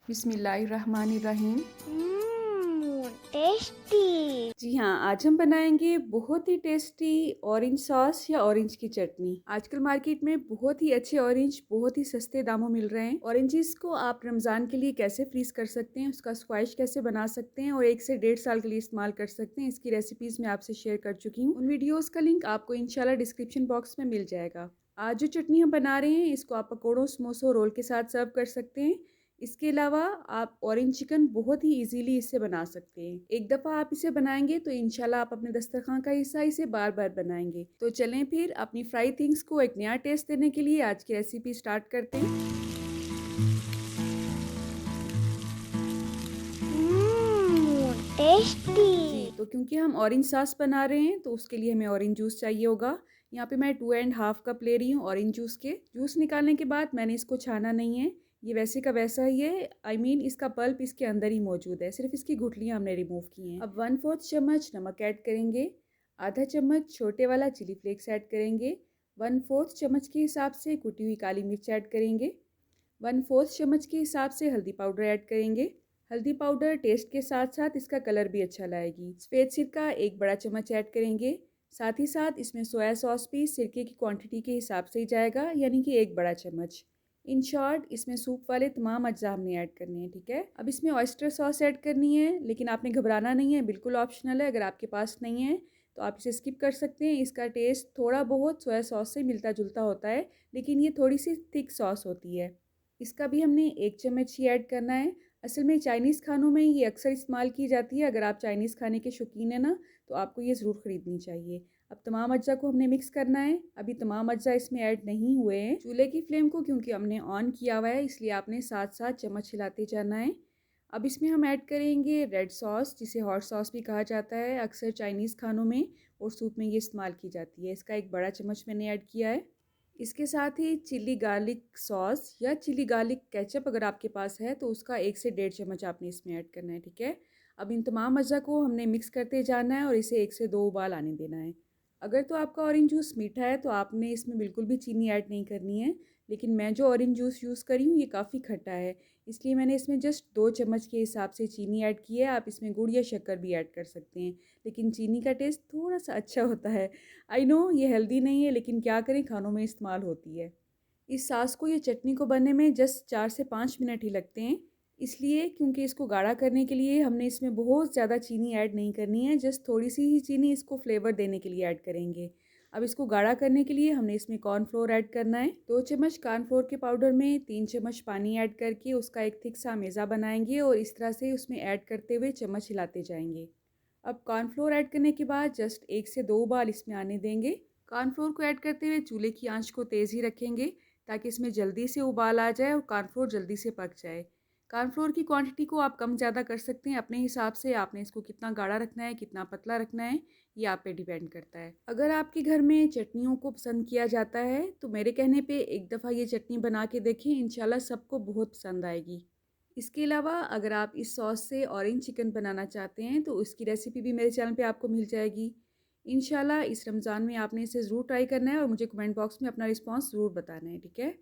बिस्मिल्लाहिर्रहमानिर्रहीम। टेस्टी। जी हाँ, आज हम बनाएंगे बहुत ही टेस्टी ऑरेंज सॉस या ऑरेंज की चटनी। आजकल मार्केट में बहुत ही अच्छे ऑरेंज बहुत ही सस्ते दामों मिल रहे हैं। ऑरेंजेस को आप रमज़ान के लिए कैसे फ्रीज कर सकते हैं, उसका स्क्वैश कैसे बना सकते हैं और 1 से 1.5 साल के लिए इस्तेमाल कर सकते हैं, इसकी रेसिपीज़ मैं आपसे शेयर कर चुकी हूँ। उन वीडियोज़ का लिंक आपको इंशाल्लाह डिस्क्रिप्शन बॉक्स में मिल जाएगा। आज जो चटनी हम बना रहे हैं, इसको आप पकौड़ों, समोसों, रोल के साथ सर्व कर सकते हैं। इसके अलावा आप ऑरेंज चिकन बहुत ही इजीली इससे बना सकते हैं। एक दफ़ा आप इसे बनाएंगे तो इंशाल्लाह आप अपने दस्तरखान का हिस्सा इसे बार बार बनाएंगे। तो चलें फिर अपनी फ्राई थिंग्स को एक नया टेस्ट देने के लिए आज की रेसिपी स्टार्ट करते हैं। टेस्टी। जी, तो क्योंकि हम ऑरेंज सॉस बना रहे हैं तो उसके लिए हमें ऑरेंज जूस चाहिए होगा। यहाँ पे मैं 2.5 कप ले रही हूँ ऑरेंज जूस के। जूस निकालने के बाद मैंने इसको छाना नहीं है, ये वैसे का वैसा ही है। इसका पल्प इसके अंदर ही मौजूद है, सिर्फ इसकी गुठलियाँ हमने रिमूव की हैं। अब 1/4 चम्मच नमक ऐड करेंगे, आधा चम्मच छोटे वाला चिली फ्लेक्स ऐड करेंगे, 1/4 चम्मच के हिसाब से कुटी हुई काली मिर्च ऐड करेंगे, 1/4 चम्मच के हिसाब से हल्दी पाउडर ऐड करेंगे। हल्दी पाउडर टेस्ट के साथ साथ इसका कलर भी अच्छा लाएगी। सफ़ेद सिरका 1 बड़ा चम्मच ऐड करेंगे। साथ ही साथ इसमें सोया सॉस भी सिरके की क्वांटिटी के हिसाब से ही जाएगा, यानी कि 1 बड़ा चम्मच। इन शॉर्ट इसमें सूप वाले तमाम अज्जा हमने ऐड करने हैं, ठीक है। अब इसमें ऑयस्टर सॉस ऐड करनी है, लेकिन आपने घबराना नहीं है, बिल्कुल ऑप्शनल है। अगर आपके पास नहीं है तो आप इसे स्किप कर सकते हैं। इसका टेस्ट थोड़ा बहुत सोया सॉस से मिलता जुलता होता है, लेकिन ये थोड़ी सी थिक सॉस होती है। इसका भी हमने 1 चम्मच ही ऐड करना है। असल में चाइनीज़ खानों में ये अक्सर इस्तेमाल की जाती है। अगर आप चाइनीज़ खाने के शौकीन हैं ना, तो आपको ये ज़रूर ख़रीदनी चाहिए। अब तमाम अज्जा को हमने मिक्स करना है। अभी तमाम अज्जा इसमें ऐड नहीं हुए हैं। चूल्हे की फ्लेम को क्योंकि हमने ऑन किया हुआ है, इसलिए आपने साथ साथ चम्मच हिलाते जाना है। अब इसमें हम ऐड करेंगे रेड सॉस, जिसे हॉट सॉस भी कहा जाता है। अक्सर चाइनीज़ खानों में और सूप में ये इस्तेमाल की जाती है। इसका 1 बड़ा चम्मच मैंने ऐड किया है। इसके साथ ही चिली गार्लिक सॉस या चिली गार्लिक केचप अगर आपके पास है तो उसका 1 से 1.5 चम्मच आपने इसमें ऐड करना है, ठीक है। अब इन तमाम अज्जा को हमने मिक्स करते जाना है और इसे 1 से 2 उबाल आने देना है। अगर तो आपका ऑरेंज जूस मीठा है तो आपने इसमें बिल्कुल भी चीनी ऐड नहीं करनी है, लेकिन मैं जो ऑरेंज जूस यूज़ करी हूँ ये काफ़ी खट्टा है, इसलिए मैंने इसमें जस्ट 2 चम्मच के हिसाब से चीनी ऐड की है। आप इसमें गुड़ या शक्कर भी ऐड कर सकते हैं, लेकिन चीनी का टेस्ट थोड़ा सा अच्छा होता है। आई नो ये हेल्दी नहीं है, लेकिन क्या करें, खानों में इस्तेमाल होती है। इस सॉस को, ये चटनी को बनने में जस्ट 4 से 5 मिनट ही लगते हैं, इसलिए क्योंकि इसको गाढ़ा करने के लिए हमने इसमें बहुत ज़्यादा चीनी ऐड नहीं करनी है, जस्ट थोड़ी सी ही चीनी इसको फ्लेवर देने के लिए ऐड करेंगे। अब इसको गाढ़ा करने के लिए हमने इसमें कॉर्नफ्लोर ऐड करना है। 2 चम्मच कॉर्नफ्लोर के पाउडर में 3 चम्मच पानी ऐड करके उसका एक थिक सा मेज़ा बनाएंगे और इस तरह से उसमें ऐड करते हुए चम्मच हिलाते जाएंगे। अब कॉर्नफ्लोर ऐड करने के बाद जस्ट 1 से 2 उबाल इसमें आने देंगे। कॉर्नफ्लोर को ऐड करते हुए चूल्हे की आंच को तेज़ ही रखेंगे, ताकि इसमें जल्दी से उबाल आ जाए और कॉर्नफ्लोर जल्दी से पक जाए। कॉर्नफ्लोर की क्वांटिटी को आप कम ज़्यादा कर सकते हैं अपने हिसाब से। आपने इसको कितना गाढ़ा रखना है, कितना पतला रखना है, ये आप पे डिपेंड करता है। अगर आपके घर में चटनियों को पसंद किया जाता है तो मेरे कहने पे एक दफ़ा ये चटनी बना के देखें, इंशाल्लाह सबको बहुत पसंद आएगी। इसके अलावा अगर आप इस सॉस से ऑरेंज चिकन बनाना चाहते हैं तो उसकी रेसिपी भी मेरे चैनल पे आपको मिल जाएगी। इंशाल्लाह इस रमज़ान में आपने इसे ज़रूर ट्राई करना है और मुझे कमेंट बॉक्स में अपना रिस्पांस ज़रूर बताना है, ठीक है।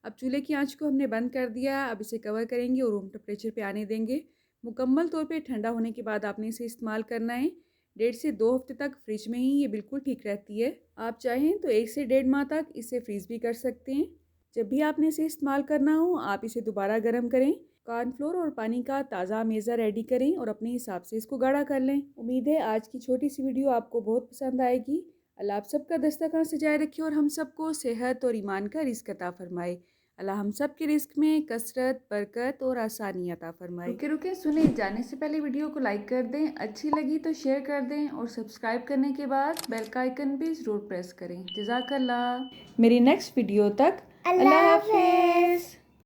अब चूल्हे की आंच को हमने बंद कर दिया। अब इसे कवर करेंगे और रूम टेम्परेचर पे आने देंगे। मुकम्मल तौर पे ठंडा होने के बाद आपने इसे इस्तेमाल करना है। 1.5 से 2 हफ्ते तक फ्रिज में ही ये बिल्कुल ठीक रहती है। आप चाहें तो 1 से 1.5 माह तक इसे फ्रीज़ भी कर सकते हैं। जब भी आपने इसे इस्तेमाल करना हो, आप इसे दोबारा गर्म करें, कॉर्नफ्लोर और पानी का ताज़ा मेज़ा रेडी करें और अपने हिसाब से इसको गाढ़ा कर लें। उम्मीद है आज की छोटी सी वीडियो आपको बहुत पसंद आएगी। अल्लाह आप सबका दस्तरखान सजाए रखे और हम सबको सेहत और ईमान का रिज़्क अता फरमाए। अल्लाह हम सब के रिस्क में कसरत, बरकत और आसानी अता फरमाए। रुके रुके सुने, जाने से पहले वीडियो को लाइक कर दें, अच्छी लगी तो शेयर कर दें और सब्सक्राइब करने के बाद बेल का आइकन भी ज़रूर प्रेस करें। जज़ाकल्लाह। मेरी नेक्स्ट वीडियो तक अल्लाह हाफिज़।